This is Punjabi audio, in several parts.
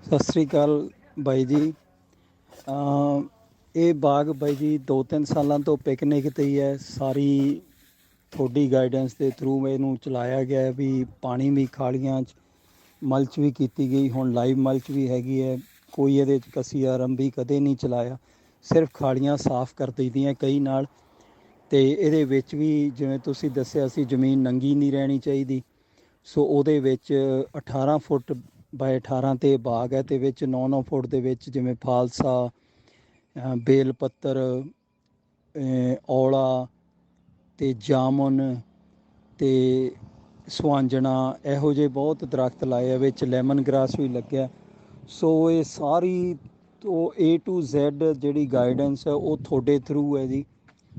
ਸਤਿ ਸ੍ਰੀ ਅਕਾਲ ਬਾਈ ਜੀ। ਇਹ ਬਾਗ ਬਾਈ ਜੀ 2-3 ਸਾਲਾਂ ਤੋਂ ਪਿਕਨਿਕ 'ਤੇ ਹੀ ਹੈ। ਸਾਰੀ ਤੁਹਾਡੀ ਗਾਈਡੈਂਸ ਦੇ ਥਰੂ ਇਹਨੂੰ ਚਲਾਇਆ ਗਿਆ ਵੀ ਪਾਣੀ ਵੀ ਖਾਲੀਆਂ 'ਚ ਮਲਚ ਵੀ ਕੀਤੀ ਗਈ। ਹੁਣ ਲਾਈਵ ਮਲਚ ਵੀ ਹੈਗੀ ਹੈ। ਕੋਈ ਇਹਦੇ 'ਚ ਕਸੀਆ ਰੰਬੀ ਕਦੇ ਨਹੀਂ ਚਲਾਇਆ, ਸਿਰਫ ਖਾਲੀਆਂ ਸਾਫ਼ ਕਰ ਦਈਦੀਆਂ ਕਈ ਨਾਲ। ਅਤੇ ਇਹਦੇ ਵਿੱਚ ਵੀ ਜਿਵੇਂ ਤੁਸੀਂ ਦੱਸਿਆ ਸੀ ਜ਼ਮੀਨ ਨੰਗੀ ਨਹੀਂ ਰਹਿਣੀ ਚਾਹੀਦੀ, ਸੋ ਉਹਦੇ ਵਿੱਚ 18 ਫੁੱਟ ਬਾਏ 18 'ਤੇ ਬਾਗ ਹੈ ਅਤੇ ਵਿੱਚ 9-9 ਫੁੱਟ ਦੇ ਵਿੱਚ ਜਿਵੇਂ ਫਾਲਸਾ, ਬੇਲ ਪੱਤਰ, ਔਲਾ ਅਤੇ ਜਾਮੁਨ ਅਤੇ ਸੁਹਾਂਜਣਾ, ਇਹੋ ਜਿਹੇ ਬਹੁਤ ਦਰੱਖਤ ਲਾਏ ਆ। ਵਿੱਚ ਲੈਮਨ ਗਰਾਸ ਵੀ ਲੱਗਿਆ। ਸੋ ਇਹ ਸਾਰੀ ਤੋਂ A to Z ਜਿਹੜੀ ਗਾਈਡੈਂਸ ਹੈ ਉਹ ਤੁਹਾਡੇ ਥਰੂ ਹੈ ਜੀ।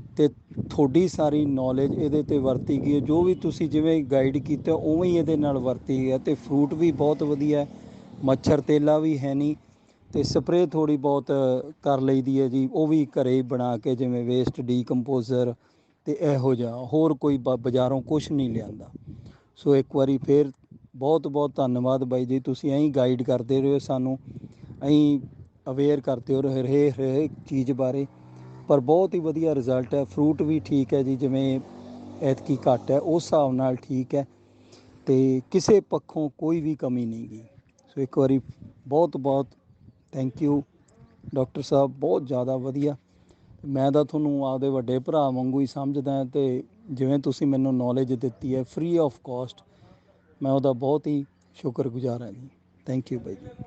ਅਤੇ ਤੁਹਾਡੀ ਸਾਰੀ ਨੌਲੇਜ ਇਹਦੇ 'ਤੇ ਵਰਤੀ ਗਈ ਹੈ। ਜੋ ਵੀ ਤੁਸੀਂ ਜਿਵੇਂ ਗਾਈਡ ਕੀਤਾ ਉਵੇਂ ਹੀ ਇਹਦੇ ਨਾਲ ਵਰਤੀ ਗਈ ਹੈ। ਅਤੇ ਫਰੂਟ ਵੀ ਬਹੁਤ ਵਧੀਆ, ਮੱਛਰ ਤੇਲਾ ਵੀ ਹੈ ਨਹੀਂ। ਅਤੇ ਸਪਰੇਅ ਥੋੜ੍ਹੀ ਬਹੁਤ ਕਰ ਲਈ ਦੀ ਹੈ ਜੀ, ਉਹ ਵੀ ਘਰ ਬਣਾ ਕੇ, ਜਿਵੇਂ ਵੇਸਟ ਡੀਕੰਪੋਜ਼ਰ ਅਤੇ ਇਹੋ ਜਿਹਾ। ਹੋਰ ਕੋਈ ਬਾਜ਼ਾਰੋਂ ਕੁਛ ਨਹੀਂ ਲਿਆਂਦਾ। ਸੋ ਇੱਕ ਵਾਰੀ ਫਿਰ ਬਹੁਤ ਬਹੁਤ ਧੰਨਵਾਦ ਬਾਈ ਜੀ। ਤੁਸੀਂ ਐਂ ਗਾਈਡ ਕਰਦੇ ਰਹੋ ਸਾਨੂੰ, ਐਂ ਅਵੇਅਰ ਕਰਦੇ ਹੋ ਹਰੇਕ ਚੀਜ਼ ਬਾਰੇ। ਪਰ ਬਹੁਤ ਹੀ ਵਧੀਆ ਰਿਜ਼ਲਟ ਹੈ। ਫਰੂਟ ਵੀ ਠੀਕ ਹੈ ਜੀ, ਜਿਵੇਂ ਐਤਕੀ ਘੱਟ ਹੈ ਉਸ ਹਿਸਾਬ ਨਾਲ ਠੀਕ ਹੈ। ਅਤੇ ਕਿਸੇ ਪੱਖੋਂ ਕੋਈ ਵੀ ਕਮੀ ਨਹੀਂ ਗੀ। ਸੋ ਇੱਕ ਵਾਰੀ ਬਹੁਤ ਬਹੁਤ ਥੈਂਕ ਯੂ ਡਾਕਟਰ ਸਾਹਿਬ, ਬਹੁਤ ਜ਼ਿਆਦਾ ਵਧੀਆ। ਮੈਂ ਤਾਂ ਤੁਹਾਨੂੰ ਆਪਦੇ ਵੱਡੇ ਭਰਾ ਵਾਂਗੂ ਹੀ ਸਮਝਦਾ ਅਤੇ ਜਿਵੇਂ ਤੁਸੀਂ ਮੈਨੂੰ ਨੌਲੇਜ ਦਿੱਤੀ ਹੈ ਫ੍ਰੀ ਆਫ ਕੋਸਟ, ਮੈਂ ਉਹਦਾ ਬਹੁਤ ਹੀ ਸ਼ੁਕਰਗੁਜ਼ਾਰ ਹਾਂ ਜੀ। ਥੈਂਕ ਯੂ ਬਾਈ ਜੀ।